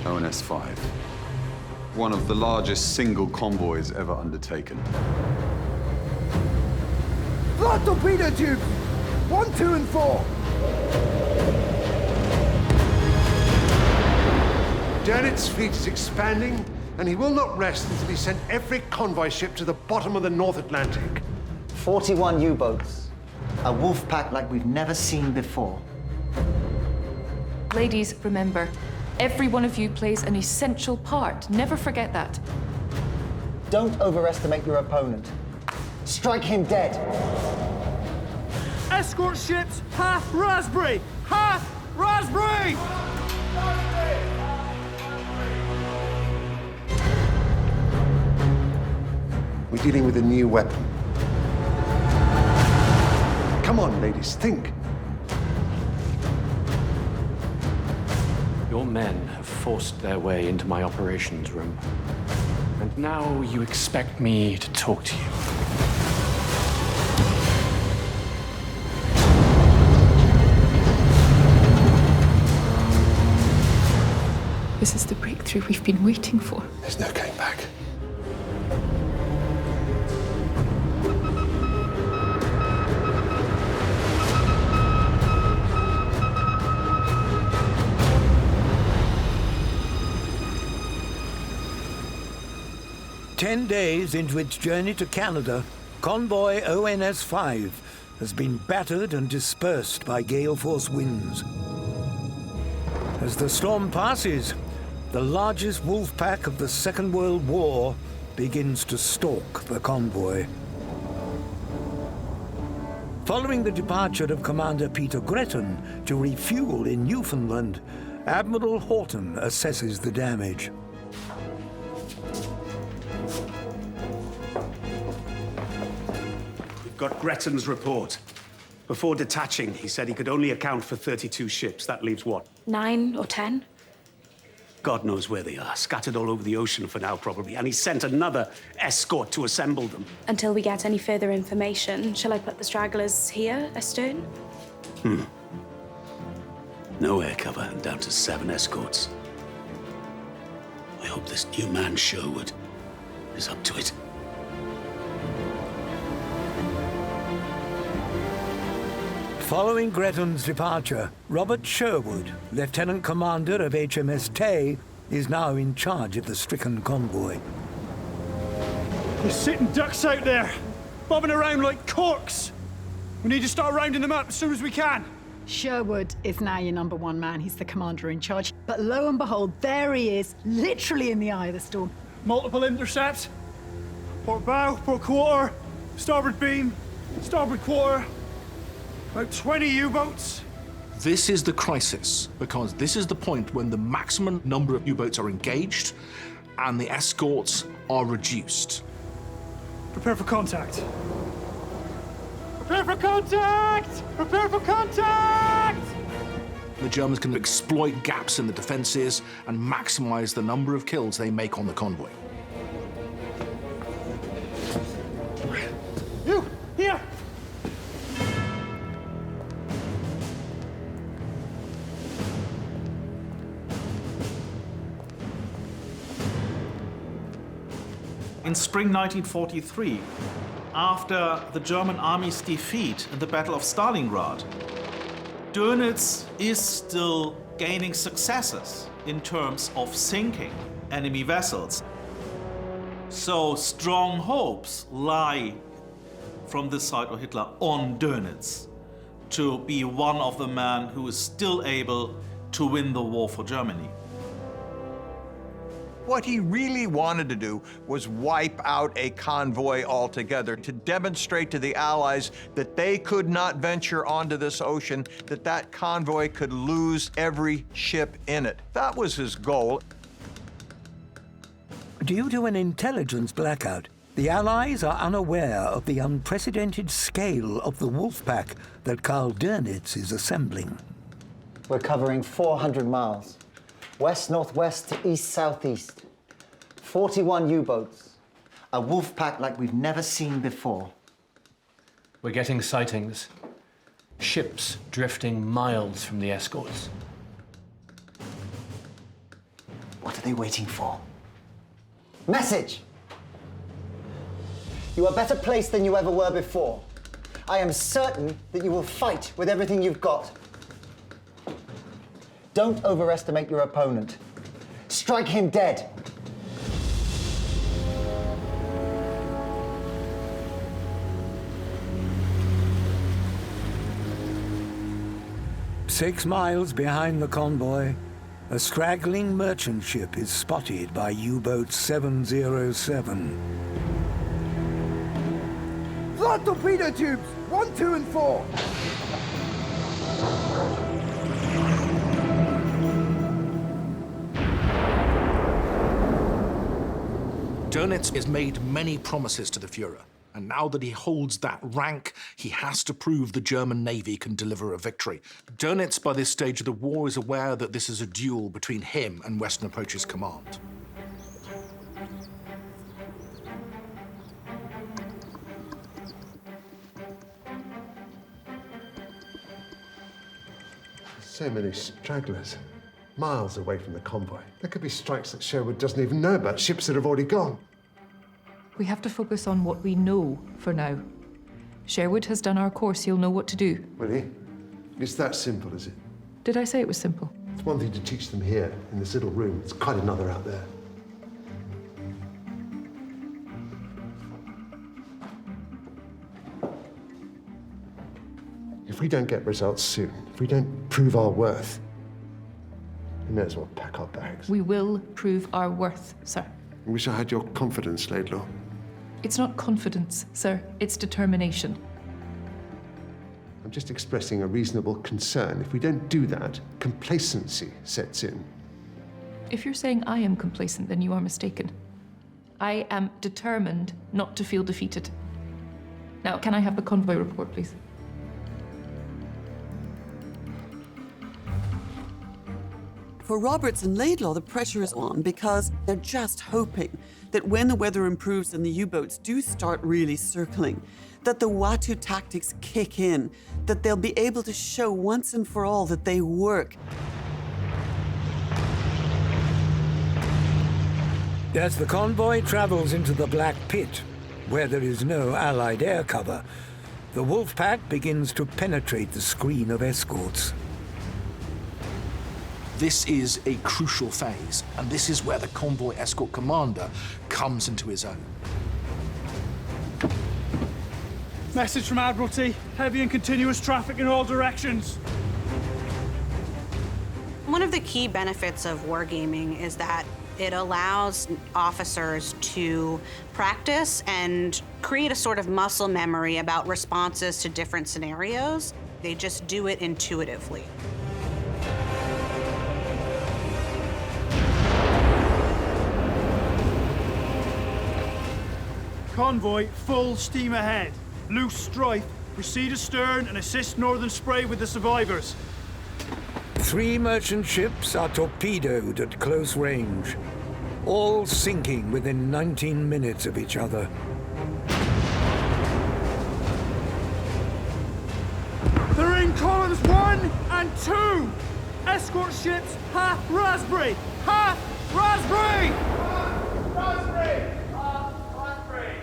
ONS 5. One of the largest single convoys ever undertaken. Blood torpedo tubes! 1, 2, and 4. Dönitz's fleet is expanding, and he will not rest until he sent every convoy ship to the bottom of the North Atlantic. 41 U-boats. A wolf pack like we've never seen before. Ladies, remember, every one of you plays an essential part. Never forget that. Don't overestimate your opponent. Strike him dead. Escort ships, half raspberry! Half raspberry! We're dealing with a new weapon. Come on, ladies, think. Your men have forced their way into my operations room. And now you expect me to talk to you. This is the breakthrough we've been waiting for. There's no going back. Ten days into its journey to Canada, convoy ONS 5 has been battered and dispersed by gale force winds. As the storm passes, the largest wolf pack of the Second World War begins to stalk the convoy. Following the departure of Commander Peter Gretton to refuel in Newfoundland, Admiral Horton assesses the damage. Got Gretton's report. Before detaching, he said he could only account for 32 ships. That leaves what? 9 or 10? God knows where they are. Scattered all over the ocean for now, probably. And he sent another escort to assemble them. Until we get any further information, shall I put the stragglers here, astern? No air cover and down to 7 escorts. I hope this new man, Sherwood, is up to it. Following Gretton's departure, Robert Sherwood, Lieutenant Commander of HMS Tay, is now in charge of the stricken convoy. There's sitting ducks out there, bobbing around like corks. We need to start rounding them up as soon as we can. Sherwood is now your #1 man. He's the commander in charge. But lo and behold, there he is, literally in the eye of the storm. Multiple intercepts. Port bow, port quarter, starboard beam, starboard quarter. About 20 U-boats. This is the crisis, because this is the point when the maximum number of U-boats are engaged and the escorts are reduced. Prepare for contact. Prepare for contact! Prepare for contact! The Germans can exploit gaps in the defenses and maximize the number of kills they make on the convoy. You, here! In spring 1943, after the German army's defeat in the Battle of Stalingrad, Dönitz is still gaining successes in terms of sinking enemy vessels. So strong hopes lie from this side of Hitler on Dönitz to be one of the men who is still able to win the war for Germany. What he really wanted to do was wipe out a convoy altogether, to demonstrate to the Allies that they could not venture onto this ocean, that that convoy could lose every ship in it. That was his goal. Due to an intelligence blackout, the Allies are unaware of the unprecedented scale of the wolf pack that Karl Dönitz is assembling. We're covering 400 miles. West-northwest to east-southeast. 41 U-boats. A wolf pack like we've never seen before. We're getting sightings. Ships drifting miles from the escorts. What are they waiting for? Message! You are better placed than you ever were before. I am certain that you will fight with everything you've got. Don't overestimate your opponent. Strike him dead. Six miles behind the convoy, a straggling merchant ship is spotted by U-boat 707. Flood torpedo tubes! 1, 2, and 4! Dönitz has made many promises to the Führer, and now that he holds that rank, he has to prove the German Navy can deliver a victory. Dönitz, by this stage of the war, is aware that this is a duel between him and Western Approach's command. So many stragglers, miles away from the convoy. There could be strikes that Sherwood doesn't even know about, ships that have already gone. We have to focus on what we know for now. Sherwood has done our course. He'll know what to do. Will he? It's that simple, is it? Did I say it was simple? It's one thing to teach them here, in this little room. It's quite another out there. If we don't get results soon, if we don't prove our worth, we may as well pack our bags. We will prove our worth, sir. I wish I had your confidence, Laidlaw. It's not confidence, sir. It's determination. I'm just expressing a reasonable concern. If we don't do that, complacency sets in. If you're saying I am complacent, then you are mistaken. I am determined not to feel defeated. Now, can I have the convoy report, please? For Roberts and Laidlaw, the pressure is on because they're just hoping that when the weather improves and the U-boats do start really circling, that the Watu tactics kick in, that they'll be able to show once and for all that they work. As the convoy travels into the Black Pit, where there is no Allied air cover, the wolf pack begins to penetrate the screen of escorts. This is a crucial phase, and this is where the convoy escort commander comes into his own. Message from Admiralty. Heavy and continuous traffic in all directions. One of the key benefits of wargaming is that it allows officers to practice and create a sort of muscle memory about responses to different scenarios. They just do it intuitively. Convoy, full steam ahead. Loose strife. Proceed astern and assist Northern Spray with the survivors. 3 merchant ships are torpedoed at close range, all sinking within 19 minutes of each other. They're in columns 1 and 2. Escort ships, half Raspberry. Half Raspberry!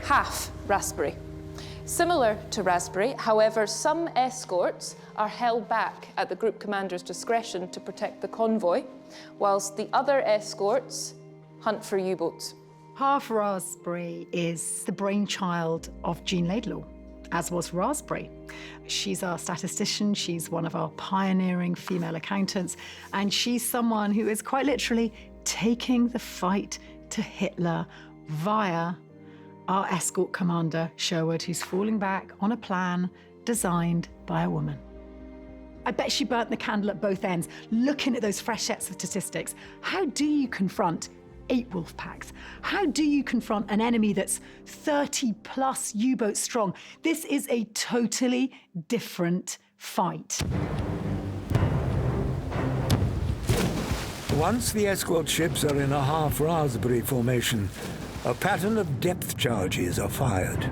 Half Raspberry. Similar to Raspberry, however, some escorts are held back at the group commander's discretion to protect the convoy, whilst the other escorts hunt for U-boats. Half Raspberry is the brainchild of Jean Laidlaw, as was Raspberry. She's our statistician, she's one of our pioneering female accountants, and she's someone who is quite literally taking the fight to Hitler via our escort commander, Sherwood, who's falling back on a plan designed by a woman. I bet she burnt the candle at both ends, looking at those fresh sets of statistics. How do you confront 8 wolf packs? How do you confront an enemy that's 30+ U-boats strong? This is a totally different fight. Once the escort ships are in a half Raspberry formation, a pattern of depth charges are fired.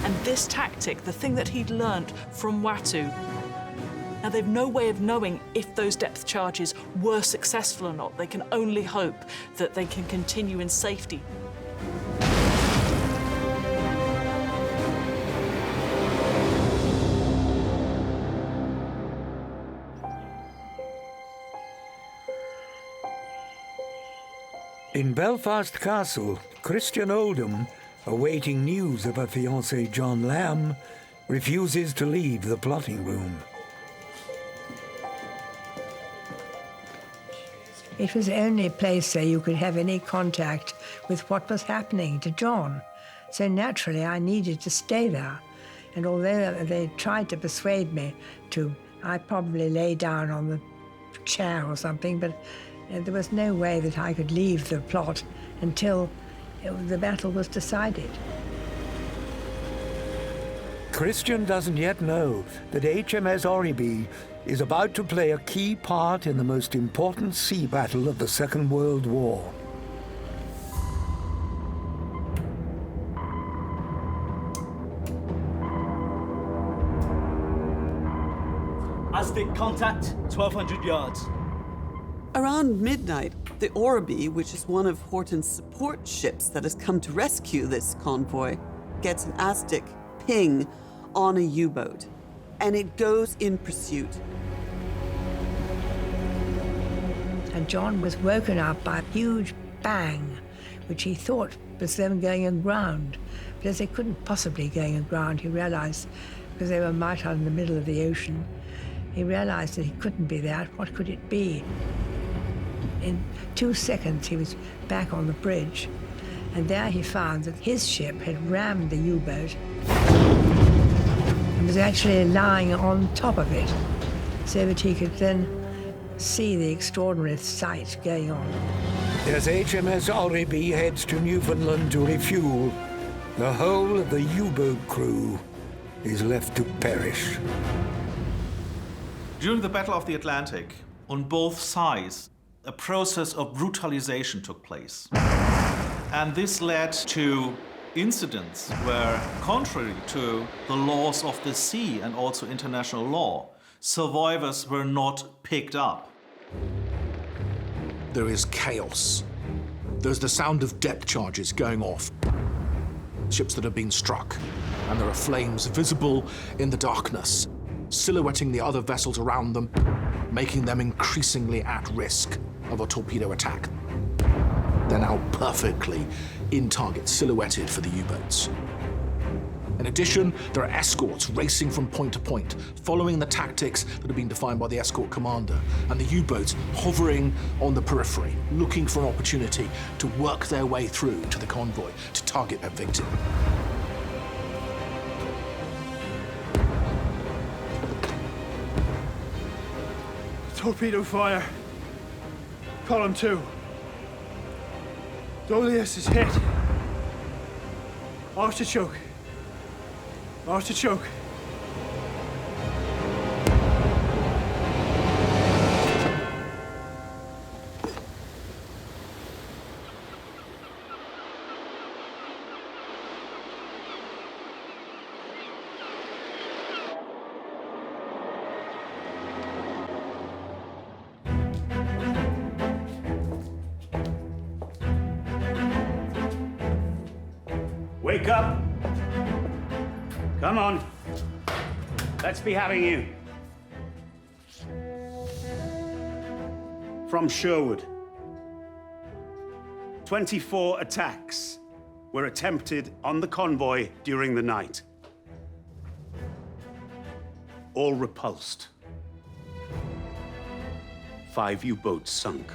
And this tactic, the thing that he'd learnt from Watu, Now, they've no way of knowing if those depth charges were successful or not. They can only hope that they can continue in safety. In Belfast Castle, Christian Oldham, awaiting news of her fiancé John Lamb, refuses to leave the plotting room. It was the only place where you could have any contact with what was happening to John. So naturally, I needed to stay there. And although they tried to persuade me to, I probably lay down on the chair or something, but there was no way that I could leave the plot until the battle was decided. Christian doesn't yet know that HMS Oribi is about to play a key part in the most important sea battle of the Second World War. Aztec contact, 1,200 yards. Around midnight, the Oribi, which is one of Horton's support ships that has come to rescue this convoy, gets an Aztec ping on a U-boat, and it goes in pursuit. And John was woken up by a huge bang, which he thought was them going aground. But as they couldn't possibly go aground, he realized, because they were right out in the middle of the ocean, he realized that he couldn't be that. What could it be? In 2 seconds, he was back on the bridge, and there he found that his ship had rammed the U-boat and was actually lying on top of it, so that he could then see the extraordinary sight going on. As HMS Oribi heads to Newfoundland to refuel, the whole of the U-boat crew is left to perish. During the Battle of the Atlantic, on both sides, a process of brutalization took place. And this led to incidents where, contrary to the laws of the sea and also international law, survivors were not picked up. There is chaos. There's the sound of depth charges going off. Ships that have been struck, and there are flames visible in the darkness, silhouetting the other vessels around them, making them increasingly at risk of a torpedo attack. They're now perfectly in target, silhouetted for the U-boats. In addition, there are escorts racing from point to point, following the tactics that have been defined by the escort commander, and the U-boats hovering on the periphery, looking for an opportunity to work their way through to the convoy to target their victim. Torpedo fire. Column 2. Dönitz is hit. Artichoke. Artichoke. Wake up. Come on. Let's be having you. From Sherwood. 24 attacks were attempted on the convoy during the night. All repulsed. 5 U-boats sunk.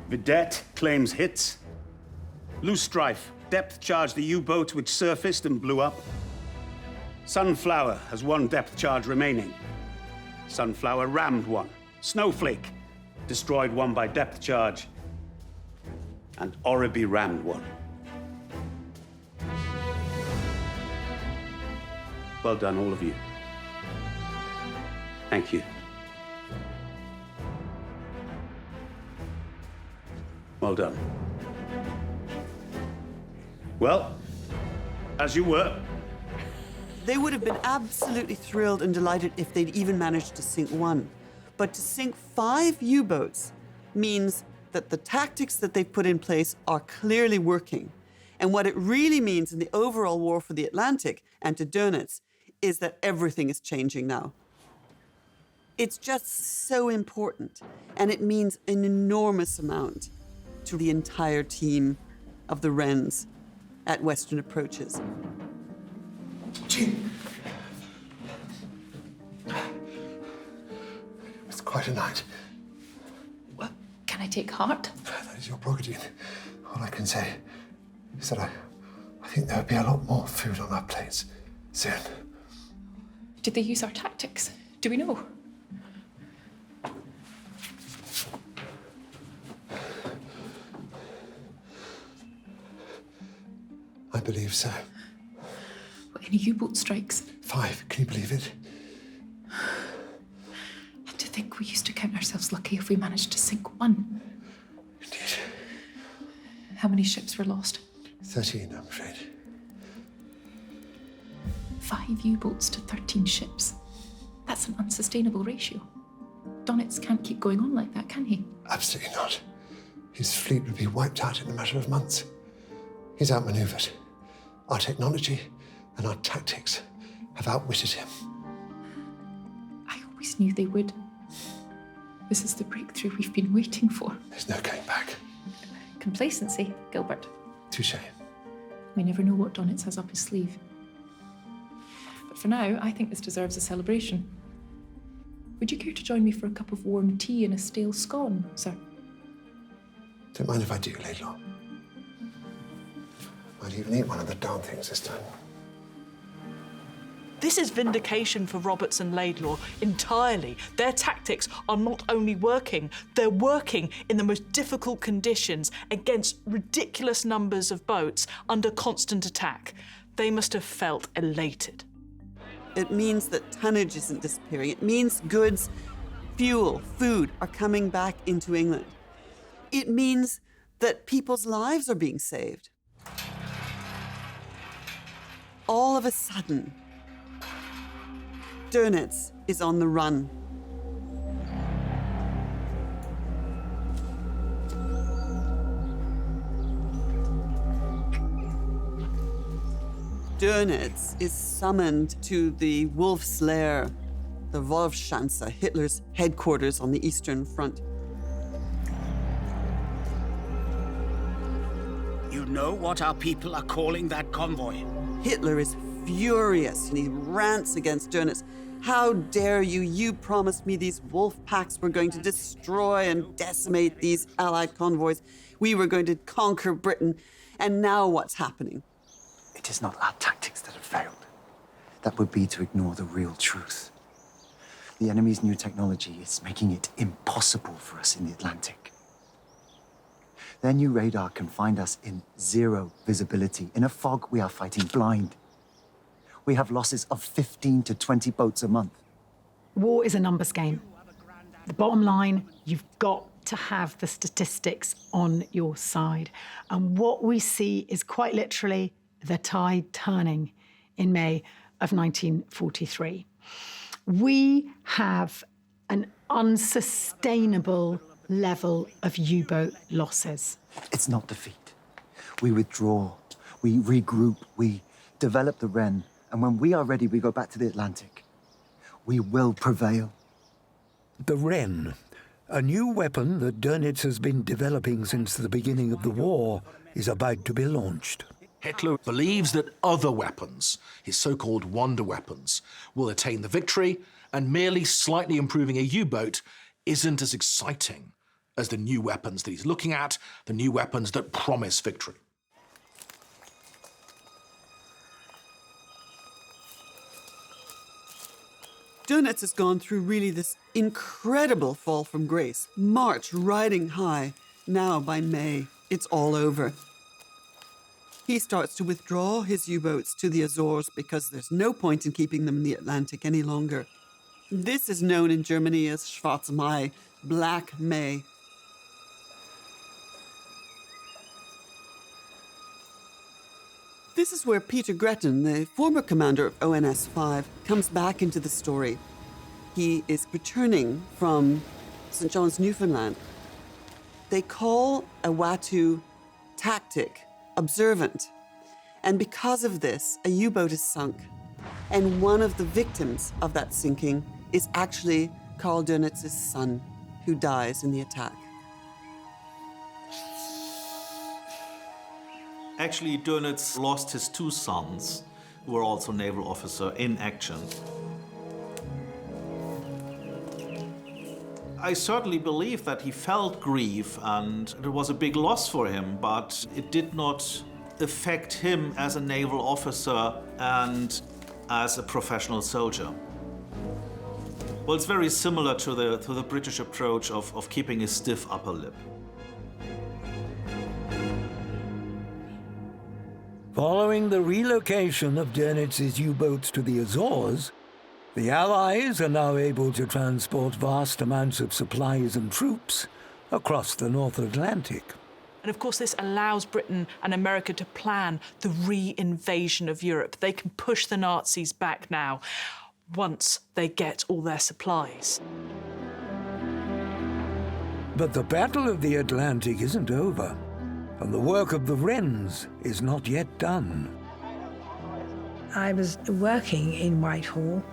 Vedette claims hits. Loose Strife depth charged the U-boat which surfaced and blew up. Sunflower has 1 depth charge remaining. Sunflower rammed 1. Snowflake destroyed 1 by depth charge. And Oribi rammed 1. Well done, all of you. Thank you. Well done. Well, as you were, They would have been absolutely thrilled and delighted if they'd even managed to sink one. But to sink 5 U-boats means that the tactics that they've put in place are clearly working. And what it really means in the overall war for the Atlantic and to Dönitz is that everything is changing now. It's just so important, and it means an enormous amount to the entire team of the Wrens at Western Approaches. Jean. It's quite a night. Well, can I take heart? That is your prerogative. All I can say is that I think there'll be a lot more food on our plates soon. Did they use our tactics? Do we know? I believe so. What, any U-boat strikes? 5, can you believe it? And to think we used to count ourselves lucky if we managed to sink one. Indeed. How many ships were lost? 13, I'm afraid. 5 U-boats to 13 ships. That's an unsustainable ratio. Dönitz can't keep going on like that, can he? Absolutely not. His fleet would be wiped out in a matter of months. He's outmaneuvered. Our technology and our tactics have outwitted him. I always knew they would. This is the breakthrough we've been waiting for. There's no going back. Complacency, Gilbert. Touché. We never know what Dönitz has up his sleeve. But for now, I think this deserves a celebration. Would you care to join me for a cup of warm tea and a stale scone, sir? Don't mind if I do, Laidlaw. Might even eat one of the dauntings this time. This is vindication for Roberts and Laidlaw entirely. Their tactics are not only working, they're working in the most difficult conditions against ridiculous numbers of boats under constant attack. They must have felt elated. It means that tonnage isn't disappearing. It means goods, fuel, food are coming back into England. It means that people's lives are being saved. All of a sudden, Dönitz is on the run. Dönitz is summoned to the Wolf's Lair, the Wolfschanze, Hitler's headquarters on the Eastern Front. You know what our people are calling that convoy? Hitler is furious and he rants against Dönitz. How dare you? You promised me these wolf packs were going to destroy and decimate these Allied convoys. We were going to conquer Britain. And now what's happening? It is not our tactics that have failed. That would be to ignore the real truth. The enemy's new technology is making it impossible for us in the Atlantic. Their new radar can find us in 0 visibility. In a fog, we are fighting blind. We have losses of 15 to 20 boats a month. War is a numbers game. The bottom line, you've got to have the statistics on your side. And what we see is quite literally the tide turning in May of 1943. We have an unsustainable level of U-boat losses. It's not defeat. We withdraw, we regroup, we develop the Wren, and when we are ready, we go back to the Atlantic. We will prevail. The Wren, a new weapon that Dönitz has been developing since the beginning of the war, is about to be launched. Hitler believes that other weapons, his so-called wonder weapons, will attain the victory, and merely slightly improving a U-boat isn't as exciting as the new weapons that he's looking at, the new weapons that promise victory. Dönitz has gone through really this incredible fall from grace. March riding high. Now, by May, it's all over. He starts to withdraw his U-boats to the Azores because there's no point in keeping them in the Atlantic any longer. This is known in Germany as Schwarze Mai, Black May. This is where Peter Gretton, the former commander of ONS 5, comes back into the story. He is returning from St. John's, Newfoundland. They call a Watu tactic observant. And because of this, a U-boat is sunk. And one of the victims of that sinking is actually Karl Dönitz's son, who dies in the attack. Actually, Dönitz lost his two sons, who were also naval officers, in action. I certainly believe that he felt grief and it was a big loss for him, but it did not affect him as a naval officer and as a professional soldier. Well, it's very similar to the British approach of keeping a stiff upper lip. Following the relocation of Dönitz's U-boats to the Azores, the Allies are now able to transport vast amounts of supplies and troops across the North Atlantic. And of course, this allows Britain and America to plan the re-invasion of Europe. They can push the Nazis back now, once they get all their supplies. But the Battle of the Atlantic isn't over, and the work of the Wrens is not yet done. I was working in Whitehall.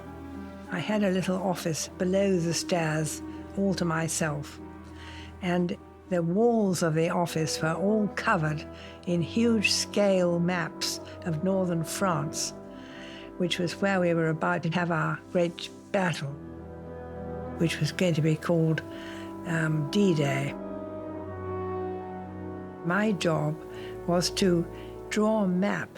I had a little office below the stairs, all to myself. And the walls of the office were all covered in huge scale maps of northern France, which was where we were about to have our great battle, which was going to be called D-Day. My job was to draw a map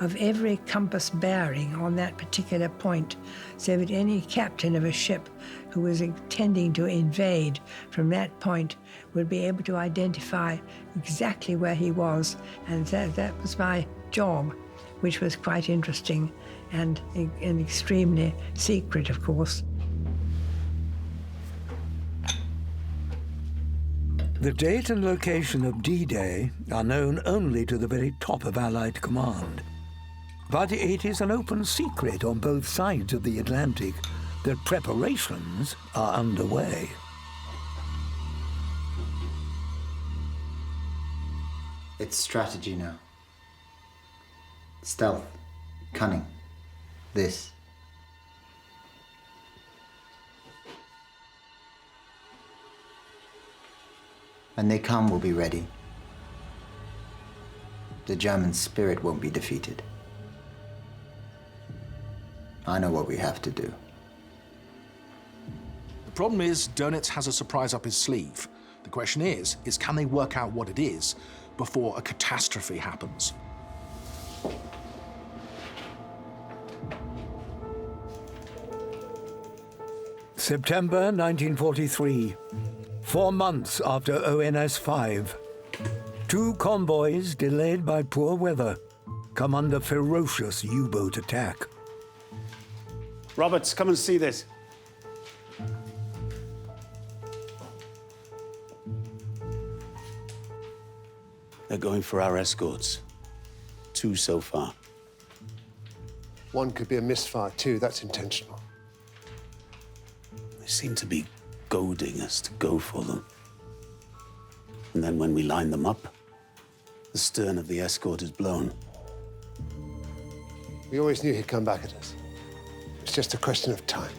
of every compass bearing on that particular point, so that any captain of a ship who was intending to invade from that point would be able to identify exactly where he was. And that was my job, which was quite interesting and extremely secret, of course. The date and location of D-Day are known only to the very top of Allied command. But it is an open secret on both sides of the Atlantic that preparations are underway. It's strategy now. Stealth, cunning, this. When they come, we'll be ready. The German spirit won't be defeated. I know what we have to do. The problem is, Dönitz has a surprise up his sleeve. The question is can they work out what it is before a catastrophe happens? September 1943. 4 months after ONS 5. 2 convoys, delayed by poor weather, come under ferocious U-boat attack. Roberts, come and see this. They're going for our escorts. 2 so far. One could be a misfire too, that's intentional. They seem to be goading us to go for them. And then when we line them up, the stern of the escort is blown. We always knew he'd come back at us. It's just a question of time.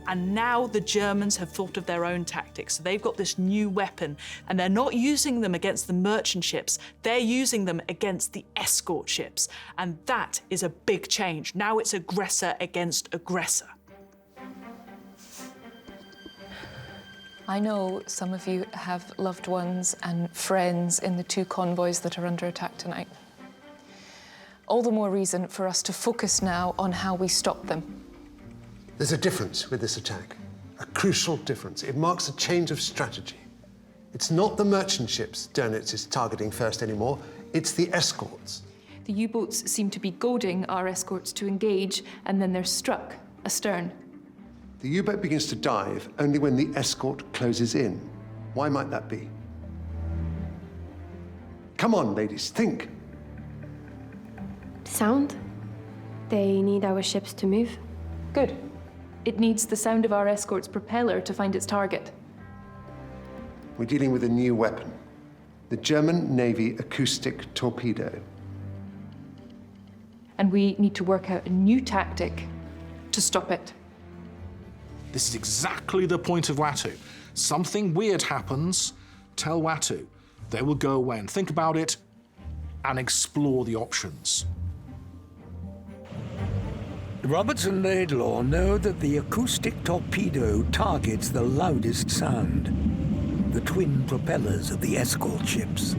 And now the Germans have thought of their own tactics. So they've got this new weapon, and they're not using them against the merchant ships. They're using them against the escort ships. And that is a big change. Now it's aggressor against aggressor. I know some of you have loved ones and friends in the 2 convoys that are under attack tonight. All the more reason for us to focus now on how we stop them. There's a difference with this attack, a crucial difference. It marks a change of strategy. It's not the merchant ships Dönitz is targeting first anymore, it's the escorts. The U-boats seem to be goading our escorts to engage, and then they're struck astern. The U-boat begins to dive only when the escort closes in. Why might that be? Come on, ladies, think. Sound? They need our ships to move. Good. It needs the sound of our Escort's propeller to find its target. We're dealing with a new weapon. The German Navy acoustic torpedo. And we need to work out a new tactic to stop it. This is exactly the point of Watu. Something weird happens, tell Watu. They will go away and think about it and explore the options. Roberts and Laidlaw know that the acoustic torpedo targets the loudest sound, the twin propellers of the Escort ships.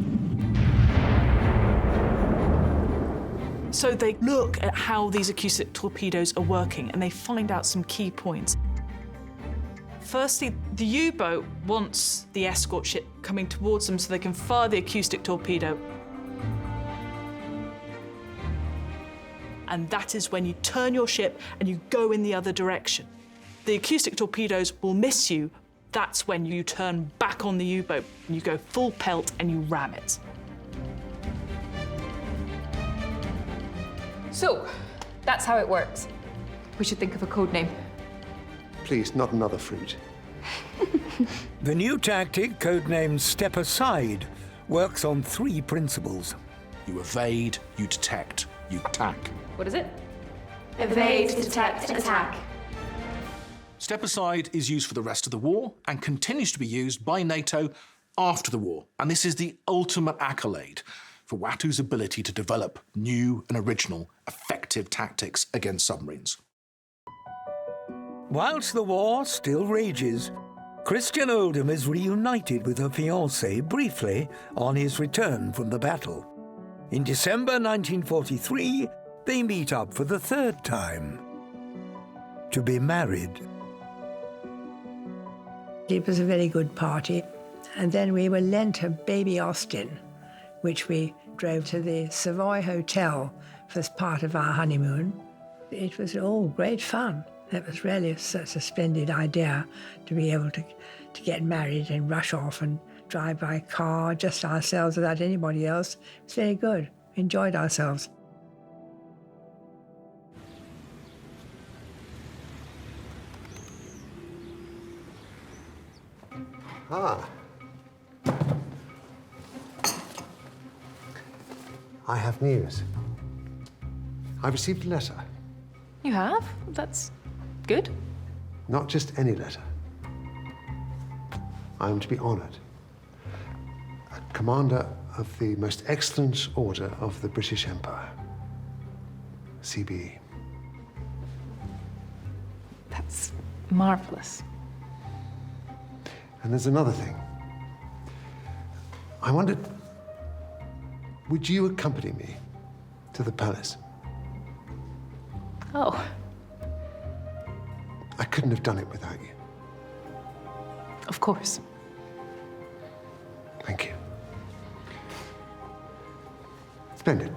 So they look at how these acoustic torpedoes are working and they find out some key points. Firstly, the U-boat wants the Escort ship coming towards them so they can fire the acoustic torpedo. And that is when you turn your ship and you go in the other direction. The acoustic torpedoes will miss you. That's when you turn back on the U-boat and you go full pelt and you ram it. So, that's how it works. We should think of a code name. Please, not another fruit. The new tactic, codenamed Step Aside, works on 3 principles. You evade, you detect, you attack. What is it? Evade, detect, attack. Step Aside is used for the rest of the war and continues to be used by NATO after the war. And this is the ultimate accolade for Watu's ability to develop new and original, effective tactics against submarines. Whilst the war still rages, Christian Oldham is reunited with her fiancé briefly on his return from the battle. In December 1943, they meet up for the 3rd time to be married. It was a very good party. And then we were lent a baby Austin, which we drove to the Savoy Hotel for part of our honeymoon. It was all great fun. It was really such a splendid idea to be able to get married and rush off and drive by car, just ourselves without anybody else. It was very good. We enjoyed ourselves. Ah. I have news. I received a letter. You have? That's good. Not just any letter. I am to be honored. A commander of the most excellent order of the British Empire. CBE. That's marvelous. And there's another thing. I wondered, would you accompany me to the palace? Oh. I couldn't have done it without you. Of course. Thank you. Splendid.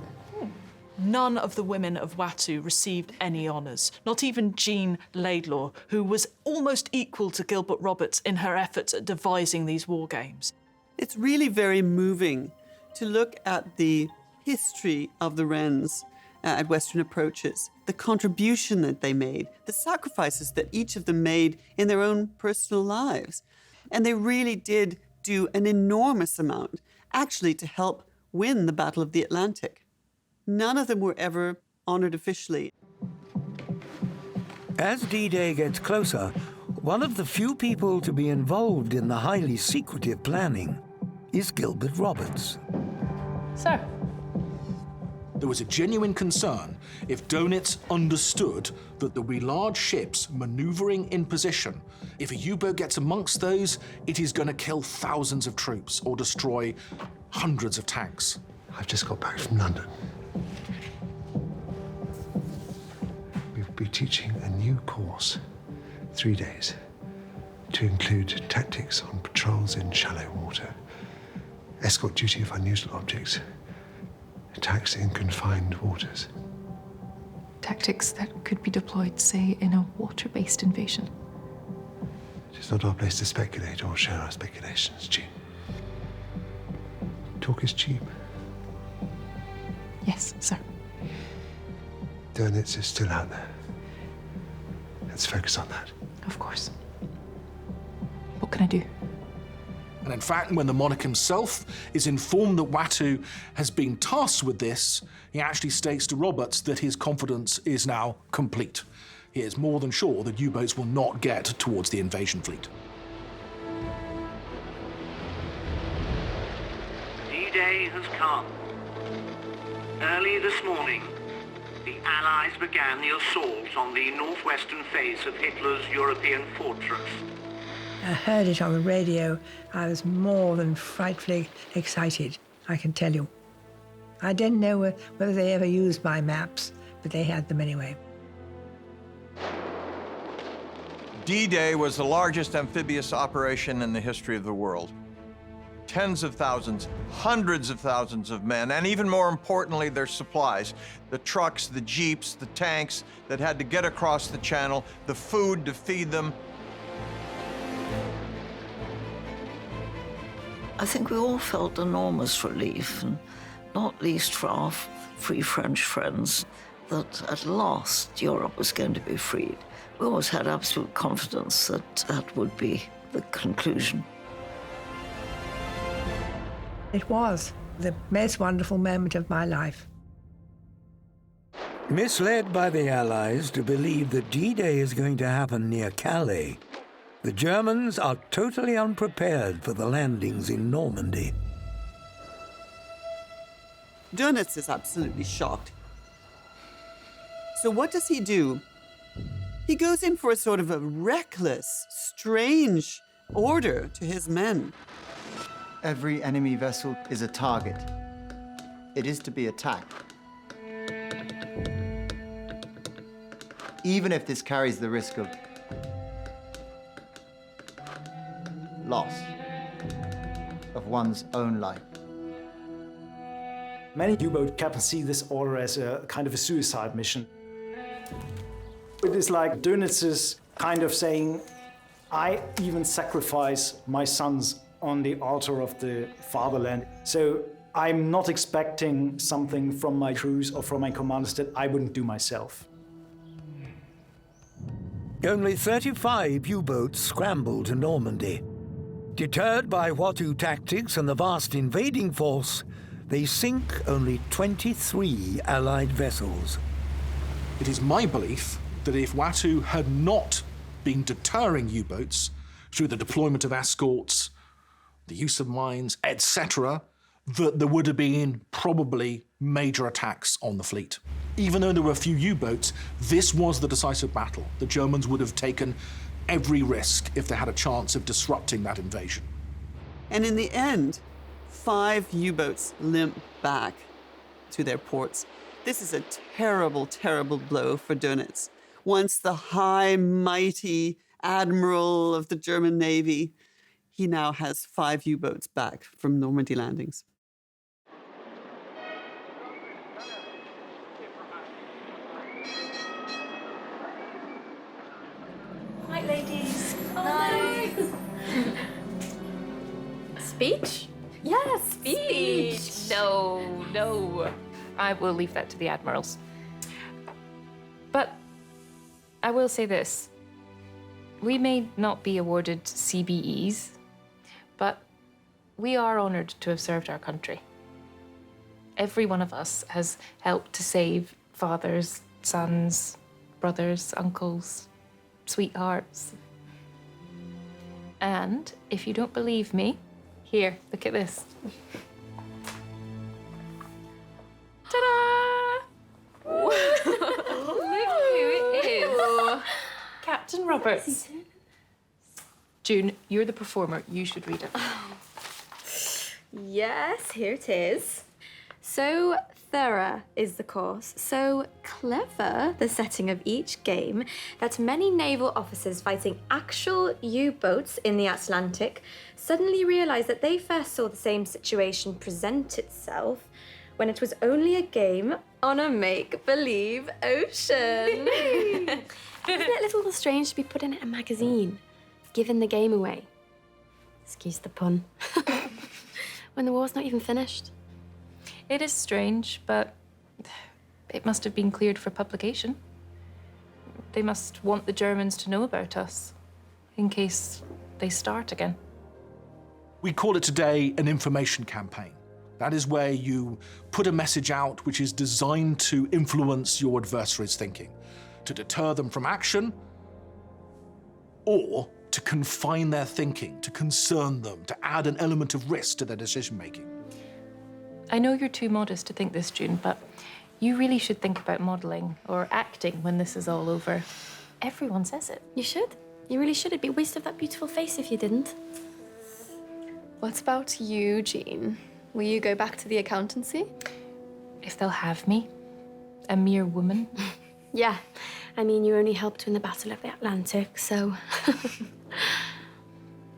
None of the women of Watu received any honours, not even Jean Laidlaw, who was almost equal to Gilbert Roberts in her efforts at devising these war games. It's really very moving to look at the history of the Wrens at Western Approaches, the contribution that they made, the sacrifices that each of them made in their own personal lives. And they really did do an enormous amount, actually, to help win the Battle of the Atlantic. None of them were ever honored officially. As D-Day gets closer, one of the few people to be involved in the highly secretive planning is Gilbert Roberts. Sir. There was a genuine concern if Dönitz understood that there will be large ships maneuvering in position. If a U-boat gets amongst those, it is going to kill thousands of troops or destroy hundreds of tanks. I've just got back from London. We will be teaching a new course, 3 days, to include tactics on patrols in shallow water, escort duty of unusual objects, attacks in confined waters. Tactics that could be deployed, say, in a water-based invasion. It is not our place to speculate or share our speculations, Jean. Talk is cheap. Yes, sir. Dönitz is still out there. Let's focus on that. Of course. What can I do? And in fact, when the monarch himself is informed that Watu has been tasked with this, he actually states to Roberts that his confidence is now complete. He is more than sure that U-boats will not get towards the invasion fleet. D-Day has come. Early this morning, the Allies began the assault on the northwestern face of Hitler's European fortress. I heard it on the radio. I was more than frightfully excited, I can tell you. I didn't know whether they ever used my maps, but they had them anyway. D-Day was the largest amphibious operation in the history of the world. Tens of thousands, hundreds of thousands of men, and even more importantly, their supplies. The trucks, the jeeps, the tanks that had to get across the channel, the food to feed them. I think we all felt enormous relief, and not least for our free French friends, that at last Europe was going to be freed. We always had absolute confidence that that would be the conclusion. It was the most wonderful moment of my life. Misled by the Allies to believe that D-Day is going to happen near Calais, the Germans are totally unprepared for the landings in Normandy. Dönitz is absolutely shocked. So what does he do? He goes in for a sort of a reckless, strange order to his men. Every enemy vessel is a target. It is to be attacked. Even if this carries the risk of loss of one's own life. Many U-boat captains see this order as a kind of a suicide mission. It is like Dönitz is kind of saying, I even sacrifice my sons on the altar of the fatherland. So I'm not expecting something from my crews or from my commanders that I wouldn't do myself. Only 35 U-boats scrambled to Normandy. Deterred by Watu tactics and the vast invading force, they sink only 23 Allied vessels. It is my belief that if Watu had not been deterring U-boats through the deployment of escorts, the use of mines, etc., that there would have been probably major attacks on the fleet. Even though there were a few U-boats, this was the decisive battle. The Germans would have taken every risk if they had a chance of disrupting that invasion. And in the end, 5 U-boats limp back to their ports. This is a terrible, terrible blow for Dönitz. Once the high, mighty admiral of the German Navy, he now has 5 U-boats back from Normandy landings. Night, ladies. Speech? Yes, speech. No. I will leave that to the admirals. But I will say this. We may not be awarded CBEs, but we are honoured to have served our country. Every one of us has helped to save fathers, sons, brothers, uncles, sweethearts. And if you don't believe me, here, look at this. Ta-da! Look who it is. Captain Roberts. June, you're the performer. You should read it. Yes, here it is. So thorough is the course, so clever the setting of each game, that many naval officers fighting actual U-boats in the Atlantic suddenly realized that they first saw the same situation present itself when it was only a game on a make-believe ocean. Isn't it a little strange to be put in a magazine, giving the game away? Excuse the pun. When the war's not even finished. It is strange, but It must have been cleared for publication. They must want the Germans to know about us, in case they start again. We call it today an information campaign. That is where you put a message out which is designed to influence your adversary's thinking, to deter them from action, or to confine their thinking, to concern them, to add an element of risk to their decision-making. I know you're too modest to think this, June, but you really should think about modelling or acting when this is all over. Everyone says it. You should. You really should. It'd be a waste of that beautiful face if you didn't. What about you, Jean? Will you go back to the accountancy? If they'll have me. A mere woman. Yeah. I mean, you only helped win the Battle of the Atlantic, so...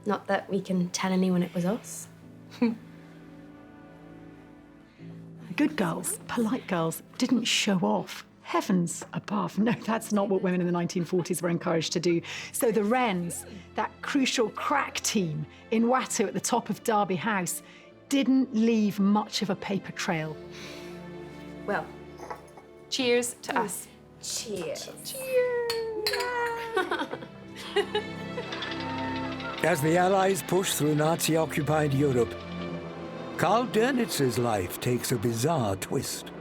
Not that we can tell anyone it was us. Good girls, polite girls, didn't show off. Heavens above. No, that's not what women in the 1940s were encouraged to do. So the Wrens, that crucial crack team in Watu at the top of Derby House, didn't leave much of a paper trail. Well, cheers to us. Cheers. As the Allies push through Nazi-occupied Europe, Karl Dönitz's life takes a bizarre twist.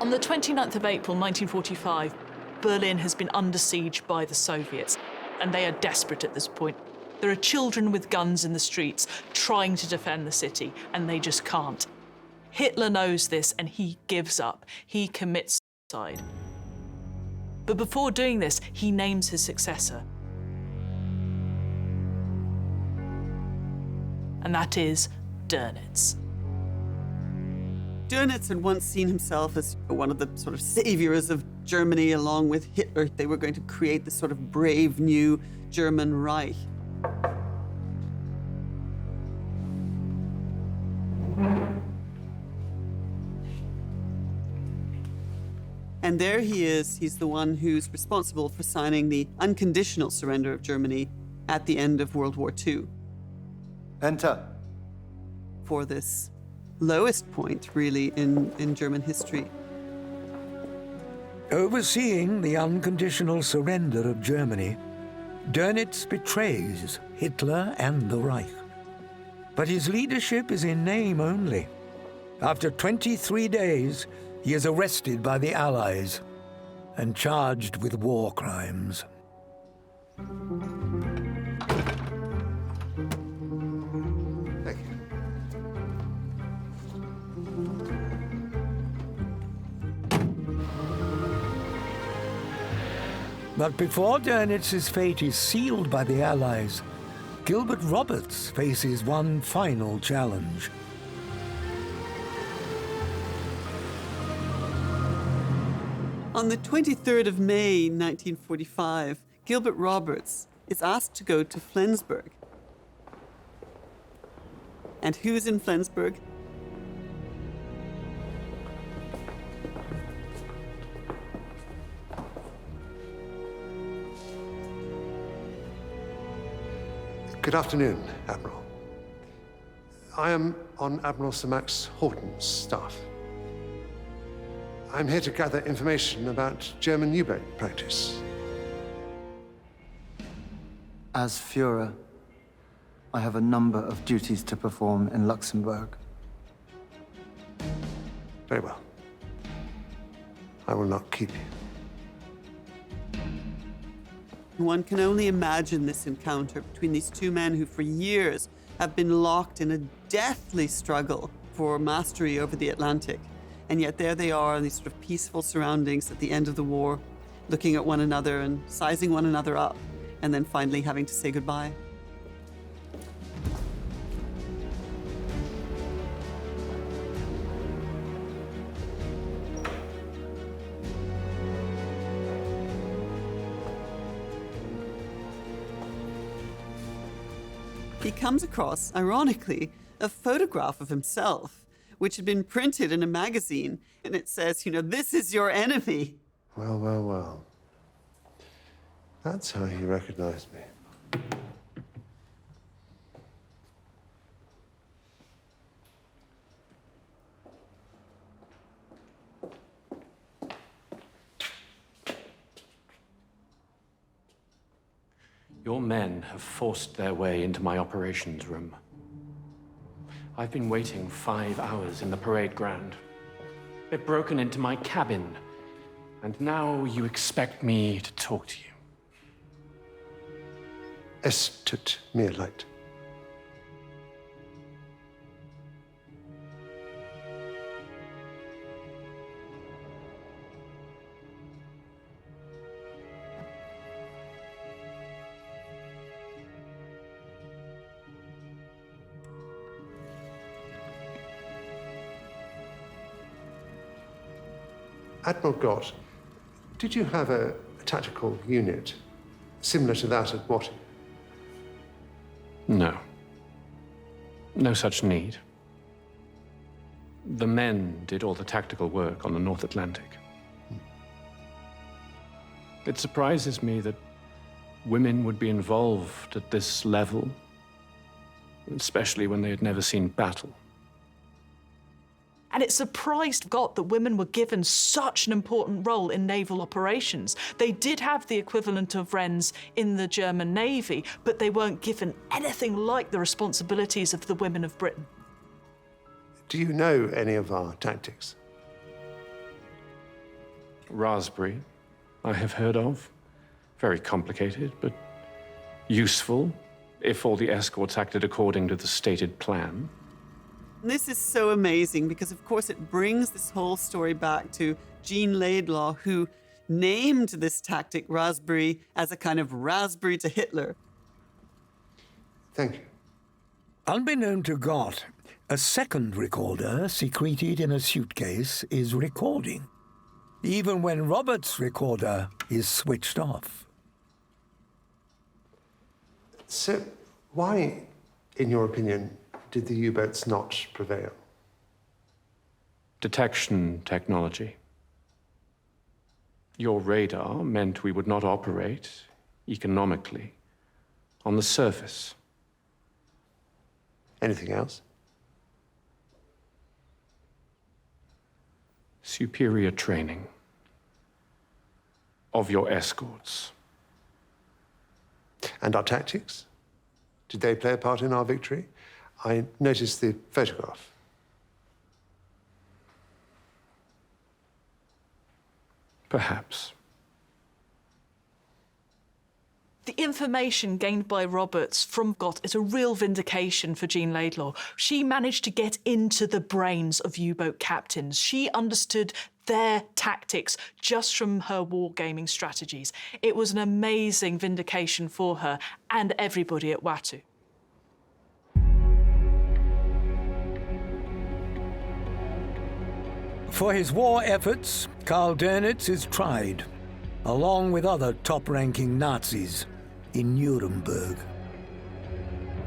On the 29th of April 1945, Berlin has been under siege by the Soviets, and they are desperate at this point. There are children with guns in the streets trying to defend the city, and they just can't. Hitler knows this, and he gives up. He commits suicide. But before doing this, he names his successor. And that is Dönitz. Dönitz had once seen himself as one of the sort of saviors of Germany along with Hitler. They were going to create this sort of brave new German Reich. And there he is. He's the one who's responsible for signing the unconditional surrender of Germany at the end of World War II. Enter. For this lowest point, really, in German history. Overseeing the unconditional surrender of Germany, Dönitz betrays Hitler and the Reich. But his leadership is in name only. After 23 days, he is arrested by the Allies and charged with war crimes. Thank you. But before Dönitz's fate is sealed by the Allies, Gilbert Roberts faces one final challenge. On the 23rd of May, 1945, Gilbert Roberts is asked to go to Flensburg. And who's in Flensburg? Good afternoon, Admiral. I am on Admiral Sir Max Horton's staff. I'm here to gather information about German U-boat practice. As Führer, I have a number of duties to perform in Luxembourg. Very well. I will not keep you. One can only imagine this encounter between these two men who for years have been locked in a deathly struggle for mastery over the Atlantic. And yet there they are in these sort of peaceful surroundings at the end of the war, looking at one another and sizing one another up, and then finally having to say goodbye. He comes across, ironically, a photograph of himself, which had been printed in a magazine, and it says, you know, this is your enemy. Well, well, well. That's how he recognized me. Your men have forced their way into my operations room. I've been waiting 5 hours in the parade ground. They've broken into my cabin, and now you expect me to talk to you. Es tut mir leid. Admiral Gott, did you have a tactical unit similar to that at Watu? No. No such need. The men did all the tactical work on the North Atlantic. It surprises me that women would be involved at this level, especially when they had never seen battle. And it surprised Gott that women were given such an important role in naval operations. They did have the equivalent of Wrens in the German Navy, but they weren't given anything like the responsibilities of the women of Britain. Do you know any of our tactics? Raspberry, I have heard of. Very complicated, but useful if all the escorts acted according to the stated plan. This is so amazing because, of course, it brings this whole story back to Jean Laidlaw, who named this tactic Raspberry as a kind of raspberry to Hitler. Thank you. Unbeknown to Gott, a second recorder secreted in a suitcase is recording, even when Robert's recorder is switched off. So, why, in your opinion, did the U-boats not prevail? Detection technology. Your radar meant we would not operate economically on the surface. Anything else? Superior training of your escorts. And our tactics? Did they play a part in our victory? I noticed the photograph. Perhaps. The information gained by Roberts from Gott is a real vindication for Jean Laidlaw. She managed to get into the brains of U-boat captains. She understood their tactics just from her wargaming strategies. It was an amazing vindication for her and everybody at Watu. For his war efforts, Karl Dönitz is tried, along with other top-ranking Nazis, in Nuremberg.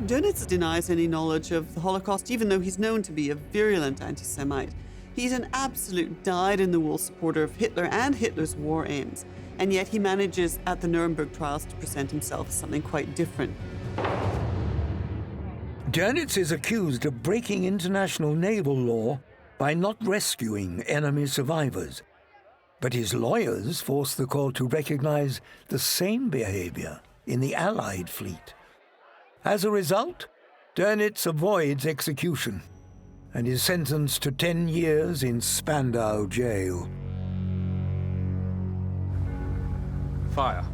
Dönitz denies any knowledge of the Holocaust, even though he's known to be a virulent anti-Semite. He's an absolute dyed-in-the-wool supporter of Hitler and Hitler's war aims, and yet he manages at the Nuremberg trials to present himself as something quite different. Dönitz is accused of breaking international naval law by not rescuing enemy survivors. But his lawyers forced the court to recognize the same behavior in the Allied fleet. As a result, Dönitz avoids execution and is sentenced to 10 years in Spandau jail. Fire.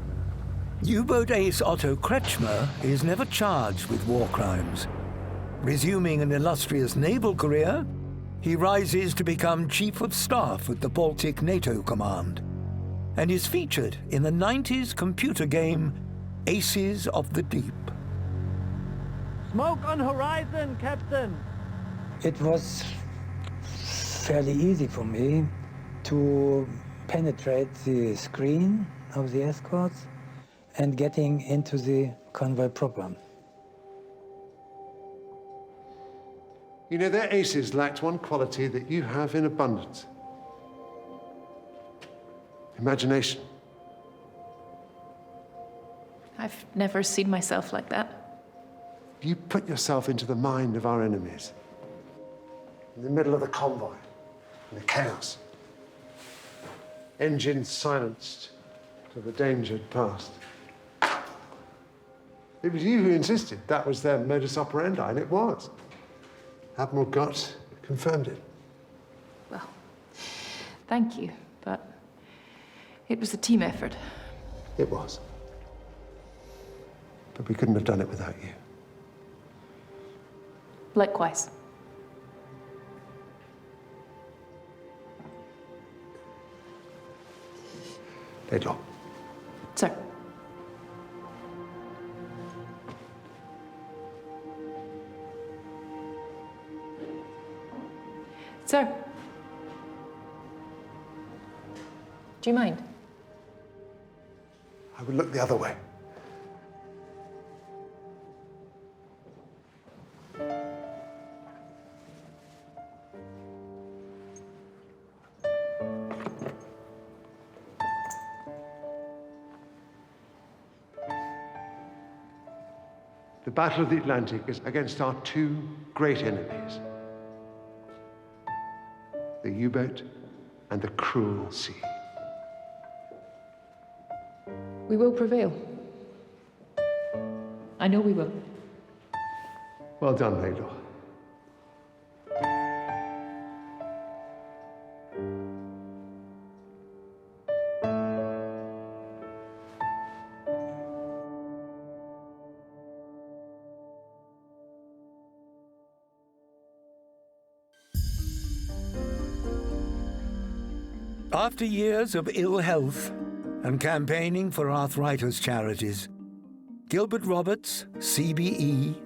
U-boat ace Otto Kretschmer is never charged with war crimes. Resuming an illustrious naval career, he rises to become Chief of Staff at the Baltic NATO Command and is featured in the 90s computer game Aces of the Deep. Smoke on horizon, Captain! It was fairly easy for me to penetrate the screen of the escorts and getting into the convoy program. You know, their aces lacked one quality that you have in abundance. Imagination. I've never seen myself like that. You put yourself into the mind of our enemies. In the middle of the convoy, in the chaos. Engines silenced till the danger had passed. It was you who insisted that was their modus operandi, and it was. Admiral Gott confirmed it. Well, thank you, but it was a team effort. It was. But we couldn't have done it without you. Likewise. Laidlaw. Sir. Sir. Do you mind? I would look the other way. The Battle of the Atlantic is against our two great enemies, the U-boat and the cruel sea. We will prevail. I know we will. Well done, Laidlaw. After years of ill health and campaigning for arthritis charities, Gilbert Roberts, CBE,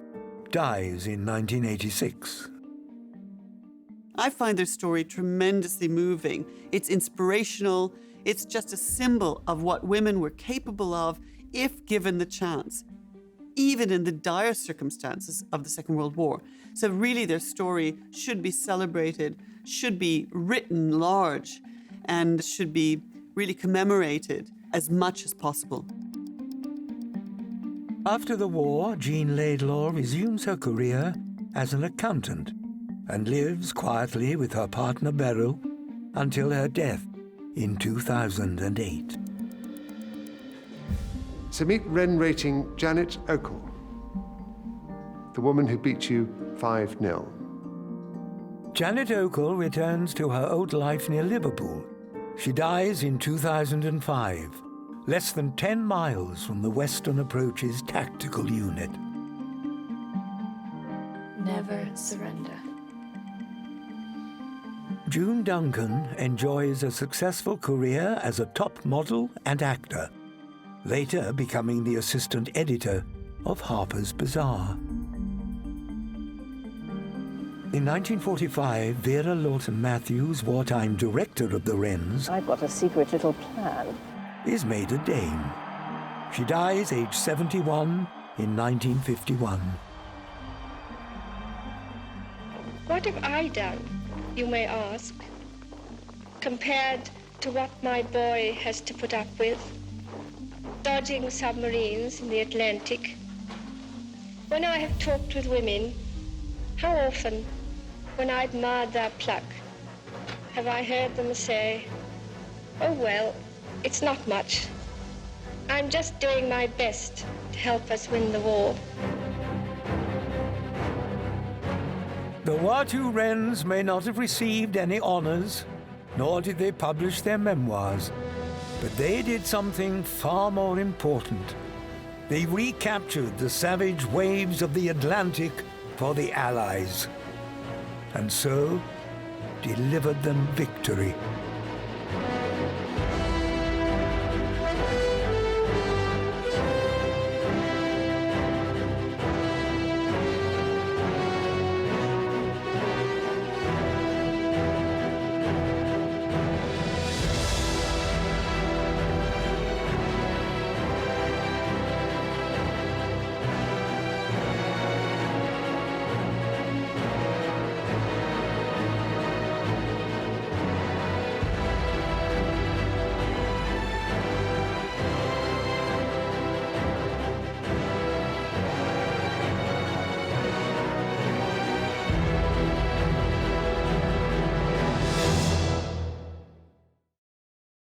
dies in 1986. I find their story tremendously moving. It's inspirational. It's just a symbol of what women were capable of if given the chance, even in the dire circumstances of the Second World War. So really their story should be celebrated, should be written large, and should be really commemorated as much as possible. After the war, Jean Laidlaw resumes her career as an accountant and lives quietly with her partner Beryl until her death in 2008. So meet Wren rating Janet Okel, the woman who beat you 5-0. Janet Okel returns to her old life near Liverpool. She dies in 2005, less than 10 miles from the Western Approach's tactical unit. Never surrender. June Duncan enjoys a successful career as a top model and actor, later becoming the assistant editor of Harper's Bazaar. In 1945, Vera Lawton-Matthews, wartime director of the Wrens, I've got a secret little plan. is made a dame. She dies aged 71 in 1951. What have I done, you may ask, compared to what my boy has to put up with? Dodging submarines in the Atlantic. When I have talked with women, how often, when I admired their pluck, have I heard them say, "Oh well, it's not much. I'm just doing my best to help us win the war." The Watu Wrens may not have received any honors, nor did they publish their memoirs, but they did something far more important. They recaptured the savage waves of the Atlantic for the Allies, and so delivered them victory.